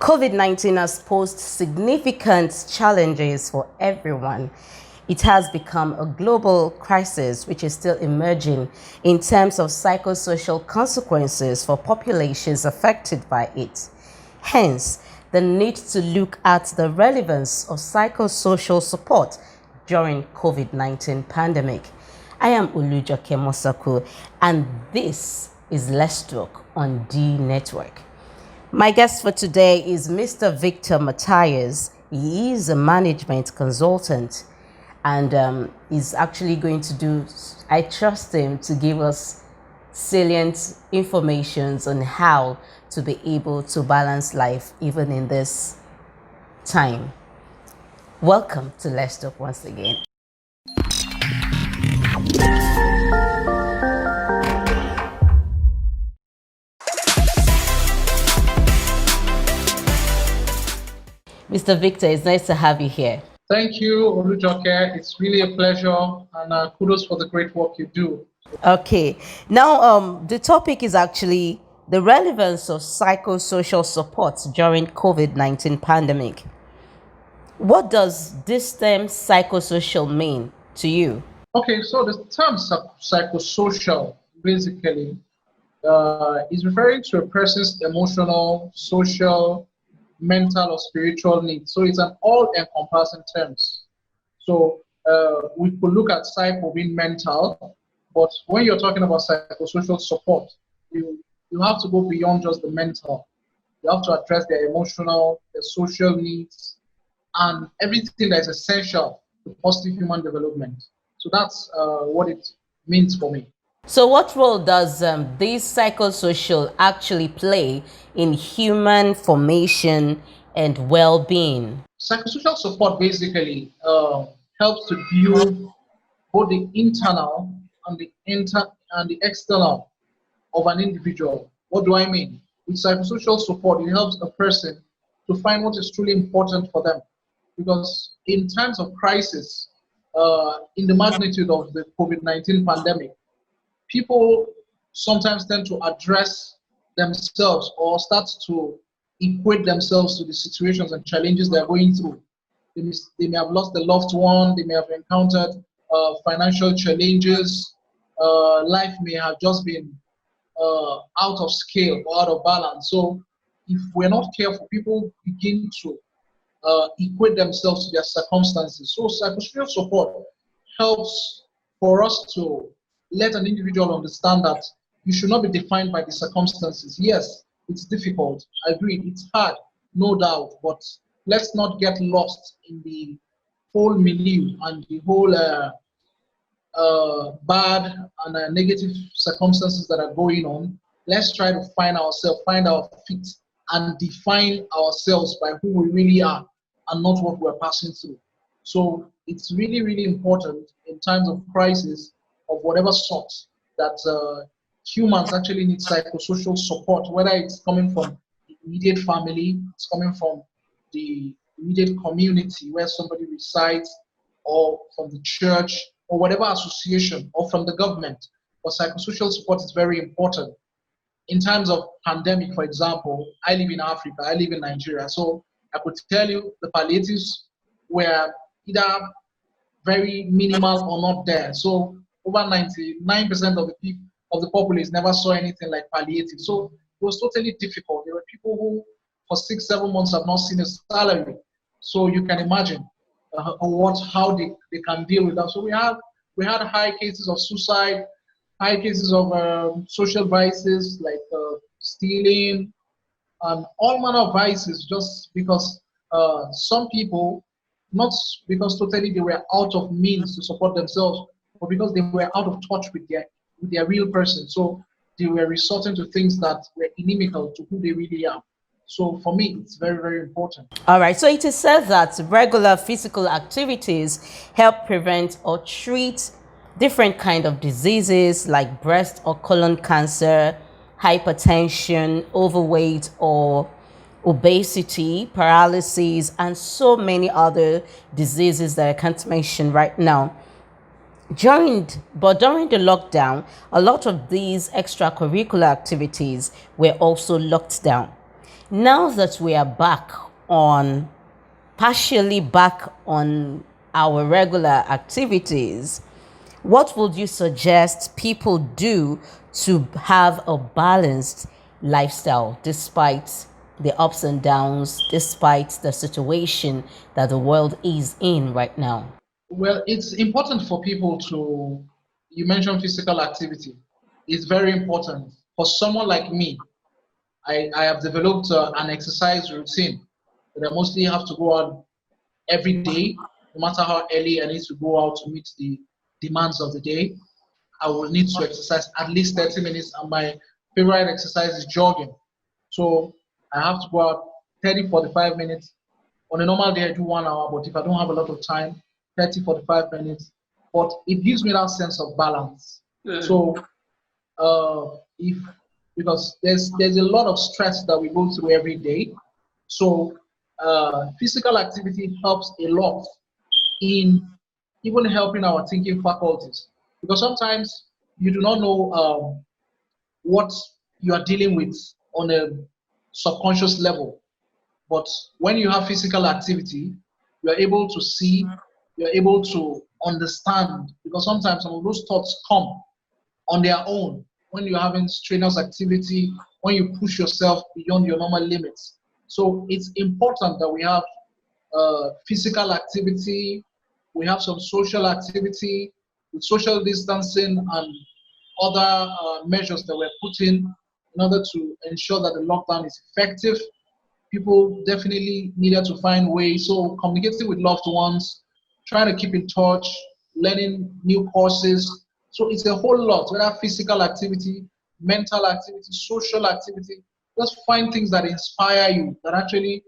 COVID-19 has posed significant challenges for everyone. It has become a global crisis which is still emerging in terms of psychosocial consequences for populations affected by it. Hence, the need to look at the relevance of psychosocial support during COVID-19 pandemic. I am Ulujoke Mosaku, and this is Let's Talk on D Network. My guest for today is Mr. Victor Matthias. He is a management consultant and is actually going to do, I trust him to give us salient information on how to be able to balance life even in this time. Welcome to Let's Talk once again. Mr. Victor, it's nice to have you here. Thank you, Olujoke. It's really a pleasure, and kudos for the great work you do. Okay. Now, the topic is actually the relevance of psychosocial support during COVID-19 pandemic. What does this term psychosocial mean to you? Okay, so the term psychosocial basically is referring to a person's emotional, social, mental, or spiritual needs. So it's an all-encompassing term. So we could look at psycho being mental, but when you're talking about psychosocial support, you have to go beyond just the mental. You have to address their emotional, their social needs, and everything that is essential to positive human development. So that's what it means for me. So what role does this psychosocial actually play in human formation and well-being? Psychosocial support basically helps to build both the internal and the external of an individual. What do I mean? With psychosocial support, it helps a person to find what is truly important for them. Because in times of crisis, in the magnitude of the COVID-19 pandemic, people sometimes tend to address themselves or start to equate themselves to the situations and challenges they're going through. They may have lost a loved one, they may have encountered financial challenges, life may have just been out of scale or out of balance. So if we're not careful, people begin to equate themselves to their circumstances. So psychosocial support helps for us to let an individual understand that you should not be defined by the circumstances. Yes, it's difficult. I agree. It's hard, no doubt. But let's not get lost in the whole milieu and the whole bad and negative circumstances that are going on. Let's try to find ourselves, find our feet, and define ourselves by who we really are and not what we're passing through. So it's really, really important in times of crisis of whatever sort that humans actually need psychosocial support, whether it's coming from the immediate family, it's coming from the immediate community where somebody resides, or from the church, or whatever association, or from the government. But psychosocial support is very important. In times of pandemic, for example, I live in Africa, I live in Nigeria, so I could tell you the palliatives were either very minimal or not there. So over 99% of the people of the populace never saw anything like palliative. So it was totally difficult. There were people who for 6-7 months have not seen a salary. So you can imagine how they can deal with that. So we had high cases of suicide, high cases of social vices like stealing, and all manner of vices, just because some people, not because totally they were out of means to support themselves, but because they were out of touch with their real person. So they were resorting to things that were inimical to who they really are. So for me, it's very, very important. All right. So it is said that regular physical activities help prevent or treat different kind of diseases like breast or colon cancer, hypertension, overweight or obesity, paralysis, and so many other diseases that I can't mention right now. During the lockdown, a lot of these extracurricular activities were also locked down. Now that we are partially back on our regular activities, what would you suggest people do to have a balanced lifestyle despite the ups and downs, despite the situation that the world is in right now? Well, it's important for people to, you mentioned physical activity. It's very important. For someone like me, I have developed an exercise routine that I mostly have to go out every day, no matter how early I need to go out to meet the demands of the day. I will need to exercise at least 30 minutes, and my favorite exercise is jogging. So I have to go out 30, 45 minutes. On a normal day, I do 1 hour, but if I don't have a lot of time, 30, 45 minutes. But it gives me that sense of balance. So if because there's a lot of stress that we go through every day, so physical activity helps a lot in even helping our thinking faculties, because sometimes you do not know what you are dealing with on a subconscious level. But when you have physical activity, you are able to see, you are able to understand, because sometimes some of those thoughts come on their own when you're having strenuous activity, when you push yourself beyond your normal limits. So it's important that we have physical activity, we have some social activity with social distancing and other measures that we're putting in order to ensure that the lockdown is effective. People definitely needed to find ways. So communicating with loved ones, trying to keep in touch, learning new courses. So it's a whole lot, whether physical activity, mental activity, social activity. Just find things that inspire you, that actually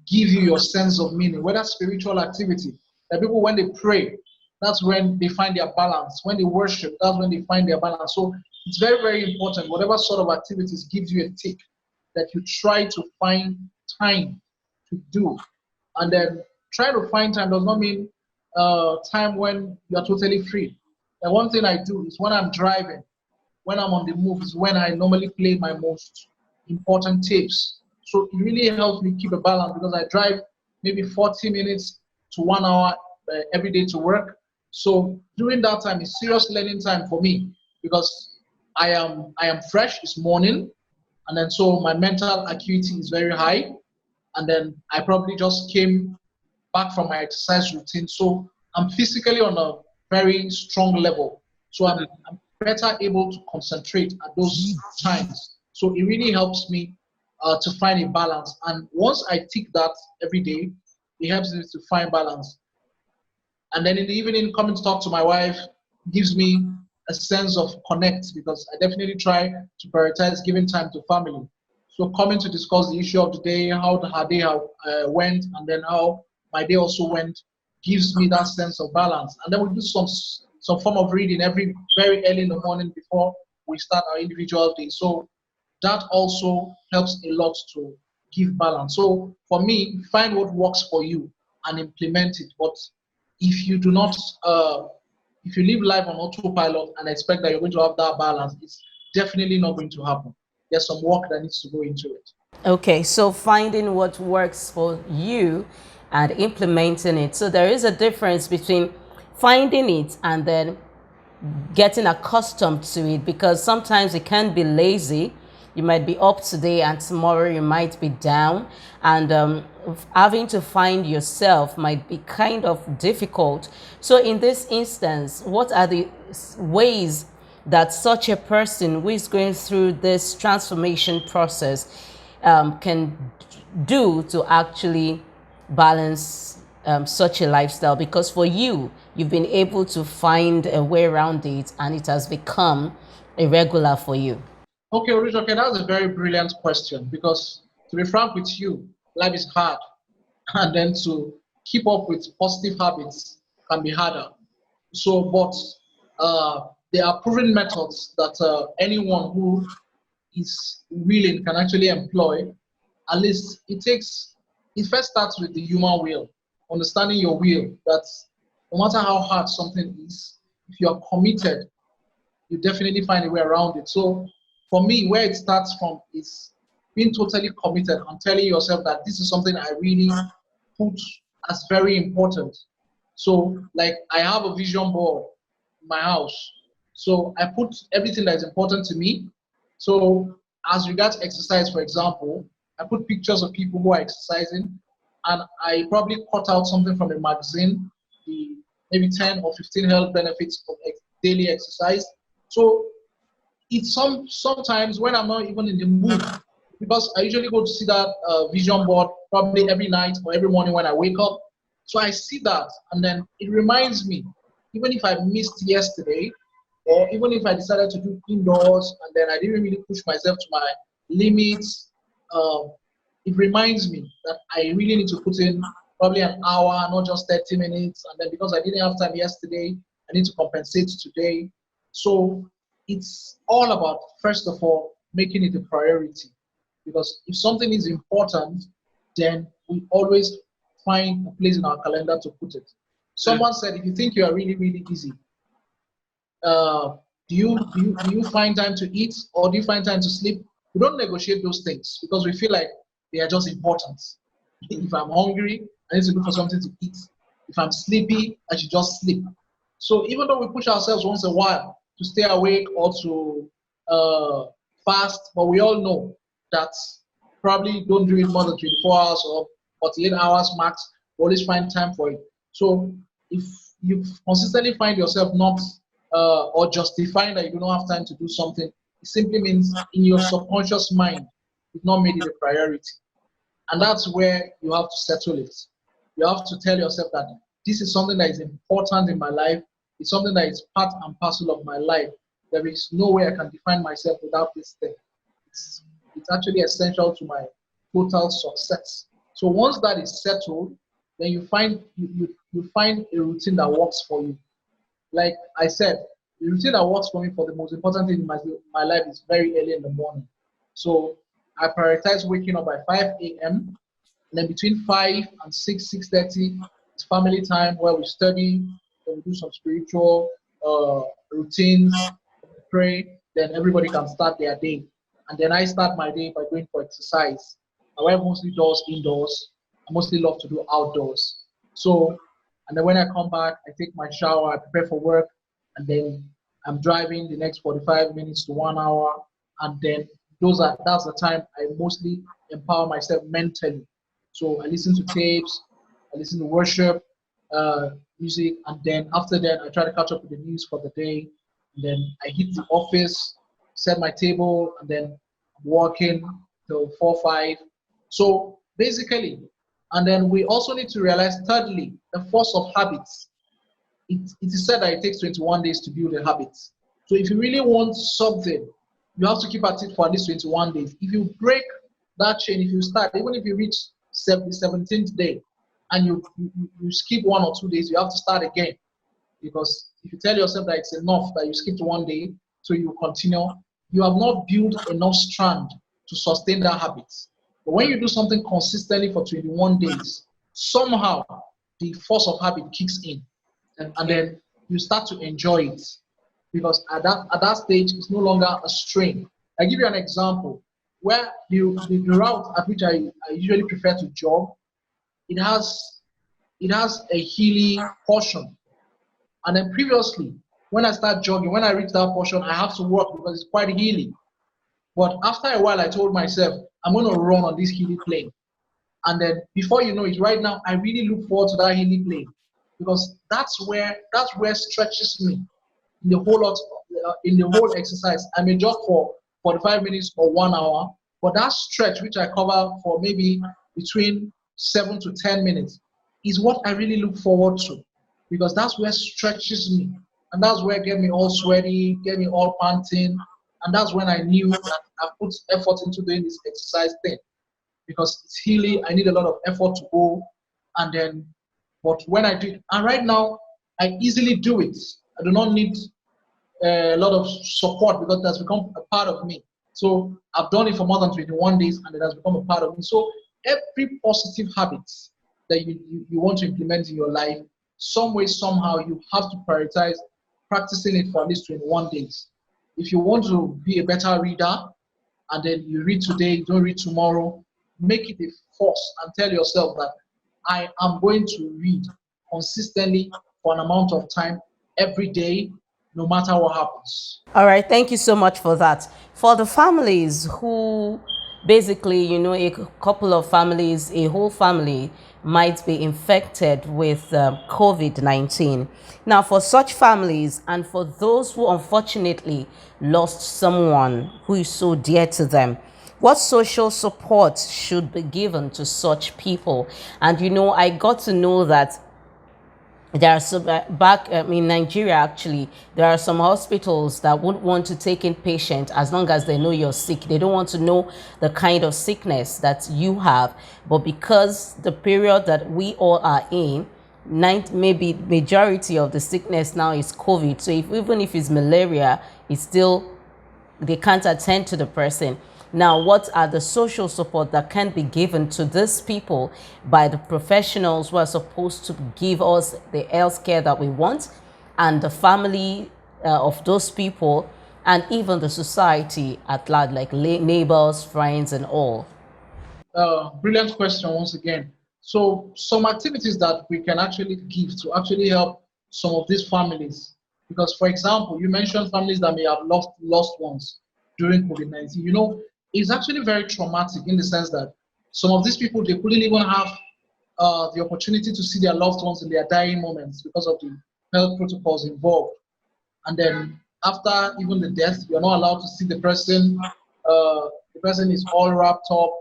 give you your sense of meaning, whether spiritual activity. That people, when they pray, that's when they find their balance. When they worship, that's when they find their balance. So it's very, very important. Whatever sort of activities gives you a tick, that you try to find time to do. And then try to find time does not mean time when you're totally free. And one thing I do is when I'm driving, when I'm on the move, is when I normally play my most important tapes. So it really helps me keep a balance, because I drive maybe 40 minutes to 1 hour every day to work. So during that time, it's serious learning time for me, because I am fresh. It's morning, and then so my mental acuity is very high, and then I probably just came back from my exercise routine. So I'm physically on a very strong level. So I'm better able to concentrate at those times. So it really helps me to find a balance. And once I tick that every day, it helps me to find balance. And then in the evening, coming to talk to my wife gives me a sense of connect, because I definitely try to prioritize giving time to family. So coming to discuss the issue of the day, how her day went, and then how my day also went, gives me that sense of balance. And then we do some form of reading every very early in the morning before we start our individual day. So that also helps a lot to give balance. So for me, find what works for you and implement it. But if you do not, if you live life on autopilot and expect that you're going to have that balance, it's definitely not going to happen. There's some work that needs to go into it. Okay, so finding what works for you and implementing it. So there is a difference between finding it and then getting accustomed to it, because sometimes it can be lazy. You might be up today and tomorrow you might be down, and having to find yourself might be kind of difficult. So in this instance, what are the ways that such a person who is going through this transformation process can do to actually balance such a lifestyle? Because for you, you've been able to find a way around it and it has become a regular for you. Okay, Rich, okay, that's a very brilliant question, because to be frank with you, life is hard. And then to keep up with positive habits can be harder. So, but there are proven methods that anyone who is willing can actually employ. At least it first starts with the human will, understanding your will, that no matter how hard something is, if you are committed, you definitely find a way around it. So for me, where it starts from is being totally committed and telling yourself that this is something I really put as very important. So, like, I have a vision board in my house. So I put everything that is important to me. So, as regards exercise, for example, I put pictures of people who are exercising, and I probably cut out something from a magazine, the maybe 10 or 15 health benefits of daily exercise. So it's sometimes when I'm not even in the mood, because I usually go to see that vision board probably every night or every morning when I wake up. So I see that, and then it reminds me, even if I missed yesterday, or even if I decided to do indoors and then I didn't really push myself to my limits, um, it reminds me that I really need to put in probably an hour, not just 30 minutes. And then because I didn't have time yesterday, I need to compensate today. So it's all about, first of all, making it a priority. Because if something is important, then we always find a place in our calendar to put it. Someone said, if you think you are really, really busy, uh, do you find time to eat or do you find time to sleep? We don't negotiate those things because we feel like they are just important. If I'm hungry, I need to look for something to eat. If I'm sleepy, I should just sleep. So even though we push ourselves once in a while to stay awake or to fast, but we all know that probably don't do it more than 24 hours or 48 hours max. We always find time for it. So if you consistently find yourself not or justifying that you do not have time to do something, it simply means in your subconscious mind, you've not made it a priority. And that's where you have to settle it. You have to tell yourself that this is something that is important in my life. It's something that is part and parcel of my life. There is no way I can define myself without this thing. It's, it's actually essential to my total success. So once that is settled, then you find a routine that works for you. Like I said, the routine that works for me for the most important thing in my life is very early in the morning. So I prioritize waking up by 5 a.m. And then between 5 and 6, 6:30, it's family time where we study, then we do some spiritual routines, pray, then everybody can start their day. And then I start my day by going for exercise. My wife mostly does indoors. I mostly love to do outdoors. So, and then when I come back, I take my shower, I prepare for work, and then I'm driving the next 45 minutes to 1 hour. And then that's the time I mostly empower myself mentally. So I listen to tapes, I listen to worship, music, and then after that, I try to catch up with the news for the day. And then I hit the office, set my table, and then I'm working till 4, 5. So basically, and then we also need to realize, thirdly, the force of habits. It is said that it takes 21 days to build a habit. So if you really want something, you have to keep at it for at least 21 days. If you break that chain, if you start, even if you reach the 17th day and you skip 1 or 2 days, you have to start again. Because if you tell yourself that it's enough that you skipped one day, so you continue, you have not built enough strand to sustain that habit. But when you do something consistently for 21 days, somehow the force of habit kicks in, and then you start to enjoy it. Because at that stage, it's no longer a strain. I give you an example where the route at which I usually prefer to jog, it has a hilly portion. And then previously, when I start jogging, when I reach that portion, I have to walk because it's quite hilly. But after a while, I told myself, I'm going to run on this hilly plane. And then before you know it, right now, I really look forward to that hilly plane because that's where stretches me in the whole lot, in the whole exercise. I may jog for 45 minutes or 1 hour, but that stretch which I cover for maybe between 7 to 10 minutes is what I really look forward to because that's where stretches me, and that's where get me all sweaty, get me all panting, and that's when I knew that I put effort into doing this exercise thing because it's hilly. I need a lot of effort to go, and then, but when I do it, and right now I easily do it. I do not need a lot of support because it has become a part of me. So I've done it for more than 21 days and it has become a part of me. So every positive habit that you want to implement in your life, some way, somehow, you have to prioritize practicing it for at least 21 days. If you want to be a better reader, and then you read today, you don't read tomorrow. Make it a force and tell yourself that I am going to read consistently for an amount of time every day, no matter what happens. All right, thank you so much for that. For the families who basically, a couple of families, a whole family might be infected with COVID-19. Now, for such families and for those who unfortunately lost someone who is so dear to them, what social support should be given to such people? And I got to know that there are some back in Nigeria. Actually, there are some hospitals that wouldn't want to take in patient as long as they know you're sick. They don't want to know the kind of sickness that you have, but because the period that we all are in, maybe majority of the sickness now is COVID. So even if it's malaria, it's still, they can't attend to the person. Now, what are the social support that can be given to these people by the professionals who are supposed to give us the health care that we want, and the family of those people, and even the society at large, like neighbors, friends, and all? Brilliant question once again. So some activities that we can actually give to actually help some of these families, because for example, you mentioned families that may have lost ones during COVID-19. It's actually very traumatic in the sense that some of these people, they couldn't even have the opportunity to see their loved ones in their dying moments because of the health protocols involved. And then after even the death, you're not allowed to see the person. The person is all wrapped up,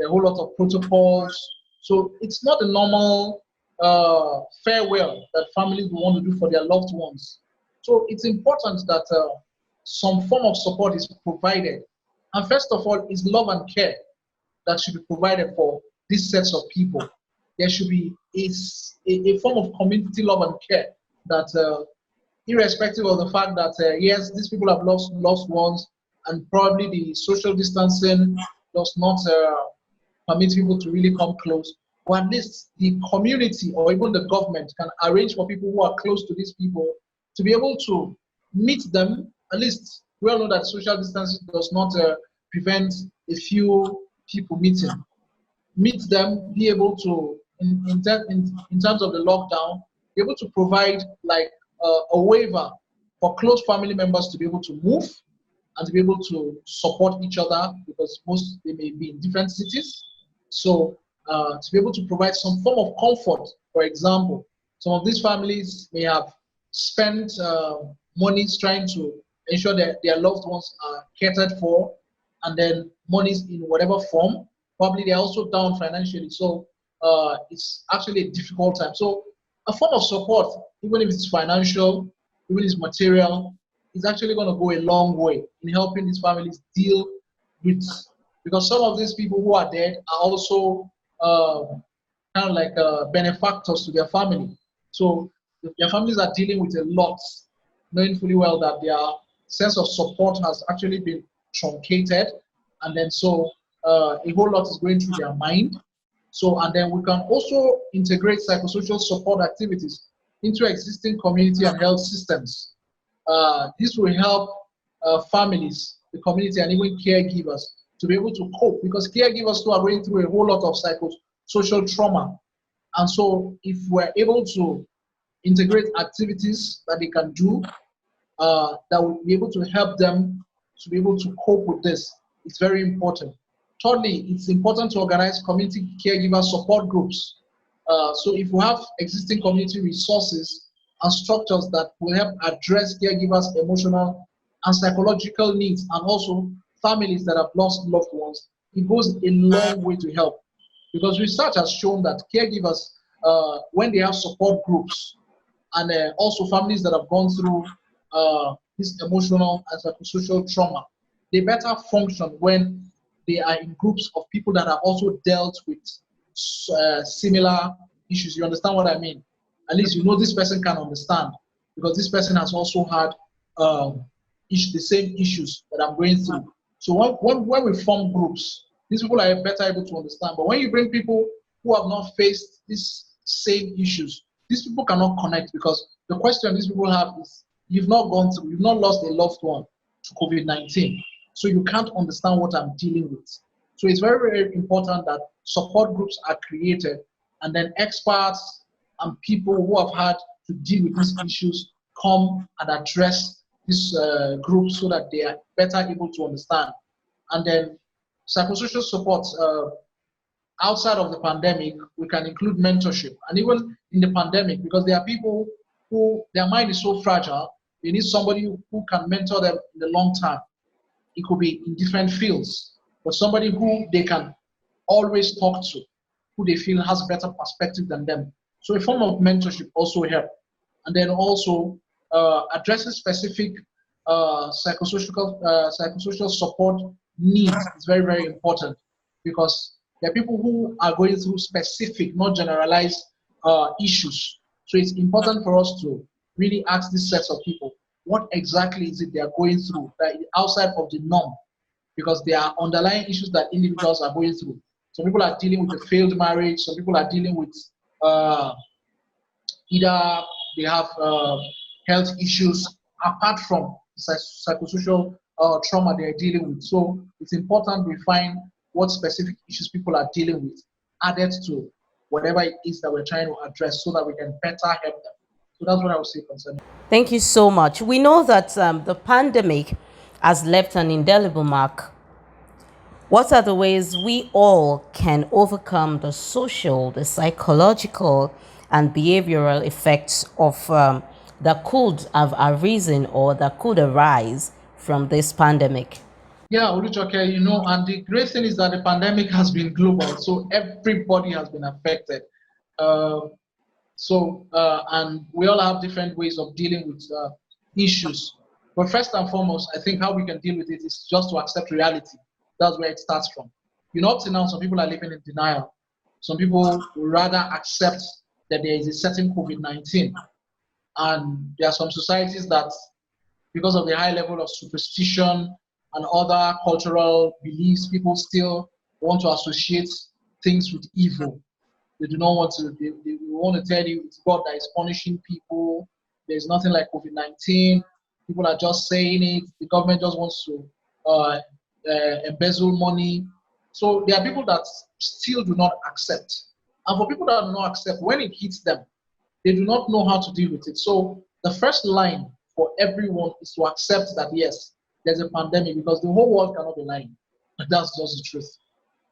a whole lot of protocols. So it's not a normal farewell that families will want to do for their loved ones. So it's important that some form of support is provided. And first of all, is love and care that should be provided for these sets of people. There should be a form of community love and care that irrespective of the fact that yes, these people have lost ones, and probably the social distancing does not permit people to really come close. But at least the community or even the government can arrange for people who are close to these people to be able to meet them. At least we all know that social distancing does not prevent a few people meeting. Meet them, be able to, in terms of the lockdown, be able to provide like a waiver for close family members to be able to move and to be able to support each other, because most they may be in different cities. So to be able to provide some form of comfort. For example, some of these families may have spent monies trying to ensure that their loved ones are catered for, and then monies in whatever form. Probably they're also down financially. So it's actually a difficult time. So a form of support, even if it's financial, even if it's material, is actually going to go a long way in helping these families deal with, because some of these people who are dead are also kind of like benefactors to their family. So their families are dealing with a lot, knowing fully well that their sense of support has actually been truncated, and then so a whole lot is going through their mind. So, and then we can also integrate psychosocial support activities into existing community and health systems. This will help families, the community, and even caregivers to be able to cope, because caregivers too are going through a whole lot of psychosocial trauma. And so, if we're able to integrate activities that they can do that will be able to help them to be able to cope with this, it's very important. Thirdly, it's important to organize community caregiver support groups. So if we have existing community resources and structures that will help address caregivers' emotional and psychological needs, and also families that have lost loved ones, it goes a long way to help. Because research has shown that caregivers, when they have support groups, and also families that have gone through this emotional and psychosocial trauma, they better function when they are in groups of people that have also dealt with similar issues. You understand what I mean? At least you know this person can understand, because this person has also had the same issues that I'm going through. So when we form groups, these people are better able to understand. But when you bring people who have not faced these same issues, these people cannot connect, because the question these people have is, you've not gone through, you've not lost a loved one to COVID-19. so you can't understand what I'm dealing with. So it's very, very important that support groups are created, and then experts and people who have had to deal with these issues come and address this group so that they are better able to understand. And then psychosocial support outside of the pandemic, we can include mentorship. And even in the pandemic, because there are people who their mind is so fragile, they need somebody who can mentor them in the long term. It could be in different fields, but somebody who they can always talk to, who they feel has better perspective than them. So a form of mentorship also help. And then also addressing specific psychosocial support needs is very, very important, because there are people who are going through specific, not generalized issues. So it's important for us to really ask these sets of people, what exactly is it they are going through that is outside of the norm? Because there are underlying issues that individuals are going through. Some people are dealing with a failed marriage. Some people are dealing with either they have health issues apart from psychosocial trauma they are dealing with. So it's important we find what specific issues people are dealing with, added to whatever it is that we're trying to address, so that we can better help them. So that's what I would say concerning. Thank you so much. We know that the pandemic has left an indelible mark. What are the ways we all can overcome the social, the psychological, and behavioral effects of that could have arisen or that could arise from this pandemic? Yeah, Oluchoke, and the great thing is that the pandemic has been global, so everybody has been affected. Uh, and we all have different ways of dealing with issues. But first and foremost, I think how we can deal with it is just to accept reality. That's where it starts from. Up to now, some people are living in denial. Some people would rather accept that there is a certain COVID-19. And there are some societies that, because of the high level of superstition and other cultural beliefs, people still want to associate things with evil. They do not want to, they want to tell you it's God that is punishing people. There's nothing like COVID-19. People are just saying it. The government just wants to embezzle money. So there are people that still do not accept. And for people that do not accept, when it hits them, they do not know how to deal with it. So the first line for everyone is to accept that, yes, there's a pandemic, because the whole world cannot be lying. That's just the truth.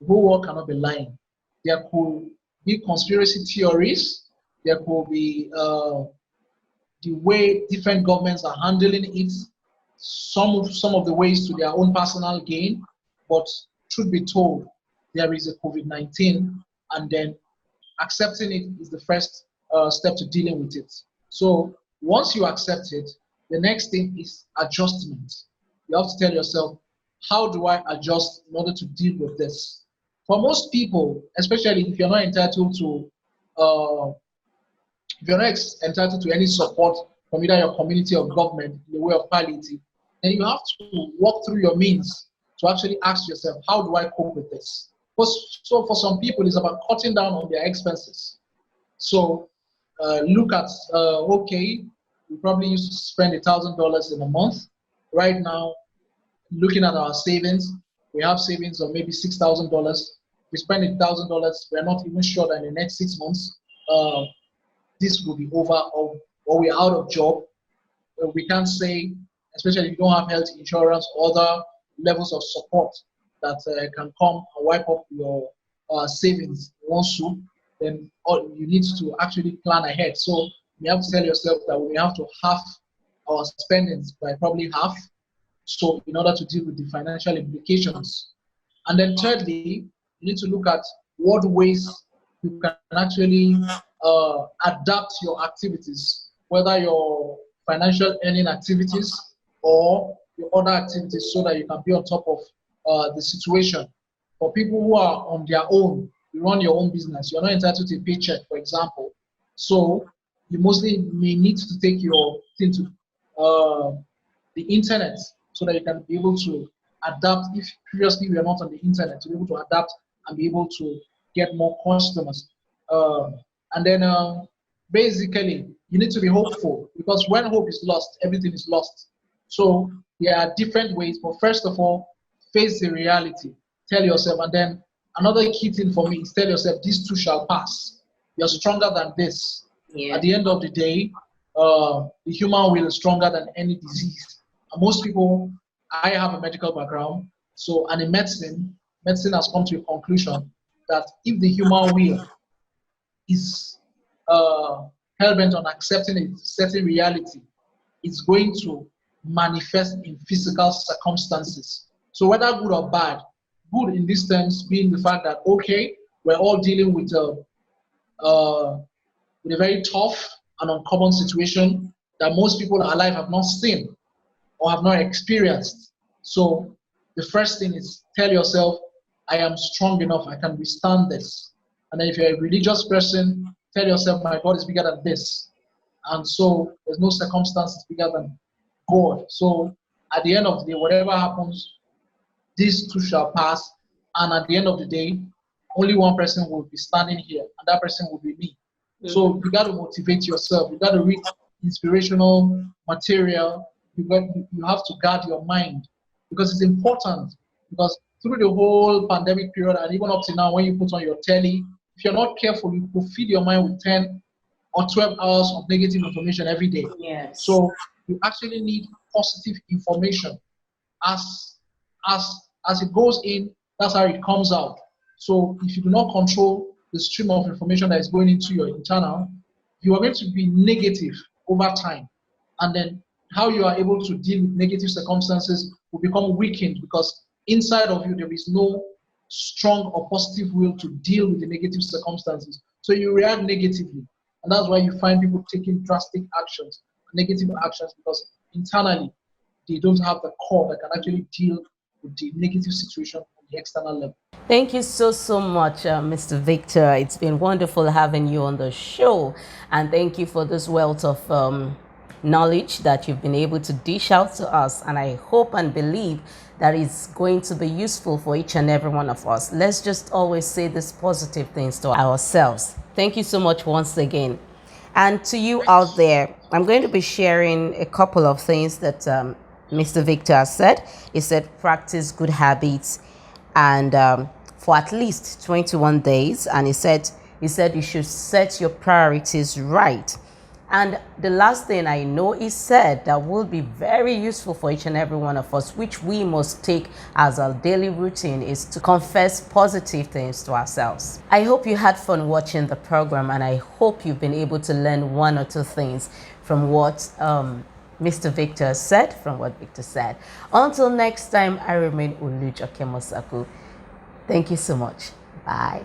The whole world cannot be lying. There could be conspiracy theories. There could be the way different governments are handling it. Some of the ways to their own personal gain. But truth be told, there is a COVID-19, and then accepting it is the first step to dealing with it. So once you accept it, the next thing is adjustment. You have to tell yourself, how do I adjust in order to deal with this? For most people, especially if you're not entitled to, any support from either your community or government in the way of palliative, then you have to walk through your means to actually ask yourself, how do I cope with this? So for some people, it's about cutting down on their expenses. So look at, okay, we probably used to spend $1,000 in a month. Right now, looking at our savings, we have savings of maybe $6,000. We spend $1,000, we're not even sure that in the next 6 months, this will be over, or we're out of job. We can't say, especially if you don't have health insurance or other levels of support that can come and wipe up your savings once you, then you need to actually plan ahead. So you have to tell yourself that we have to half our spendings by probably half, so in order to deal with the financial implications. And then thirdly, you need to look at what ways you can actually adapt your activities, whether your financial earning activities or your other activities, so that you can be on top of the situation. For people who are on their own, you run your own business, you're not entitled to a paycheck, for example. So you mostly may need to take your thing to the internet, so that you can be able to adapt. If previously we are not on the internet, to be able to adapt and be able to get more customers. And then basically, you need to be hopeful, because when hope is lost, everything is lost. So there are different ways, but first of all, face the reality, tell yourself, and then another key thing for me is tell yourself, this too shall pass. You're stronger than this. Yeah. At the end of the day, the human will is stronger than any disease. And most people, I have a medical background, so, and in medicine has come to a conclusion that if the human will is hell-bent on accepting a certain reality, it's going to manifest in physical circumstances. So whether good or bad, good in this terms being the fact that, okay, we're all dealing with uh, with a very tough and uncommon situation that most people alive have not seen or have not experienced. So the first thing is tell yourself, I am strong enough, I can withstand this. And then if you're a religious person, tell yourself, my God is bigger than this. And so there's no circumstances bigger than God. So at the end of the day, whatever happens, these too shall pass. And at the end of the day, only one person will be standing here, and that person will be me. So you got to motivate yourself. You got to read inspirational material. You have to guard your mind, because it's important. Because through the whole pandemic period and even up to now, when you put on your telly, if you're not careful, you will feed your mind with 10 or 12 hours of negative information every day. Yes. So you actually need positive information. As it goes in, that's how it comes out. So if you do not control the stream of information that is going into your internal, you are going to be negative over time. And then how you are able to deal with negative circumstances will become weakened, because inside of you there is no strong or positive will to deal with the negative circumstances. So you react negatively. And that's why you find people taking drastic actions, negative actions, because internally they don't have the core that can actually deal with the negative situation on the external level. Thank you so much, Mr. Victor. It's been wonderful having you on the show. And thank you for this wealth of knowledge that you've been able to dish out to us. And I hope and believe that it's going to be useful for each and every one of us. Let's just always say these positive things to ourselves. Thank you so much once again. And to you out there, I'm going to be sharing a couple of things that Mr. Victor has said. He said, practice good habits, and for at least 21 days. And he said you should set your priorities right. And the last thing I know he said that will be very useful for each and every one of us, which we must take as our daily routine, is to confess positive things to ourselves. I hope you had fun watching the program, and I hope you've been able to learn one or two things from what Mr. Victor said, Until next time, I remain Oluj Okemosaku. Thank you so much. Bye.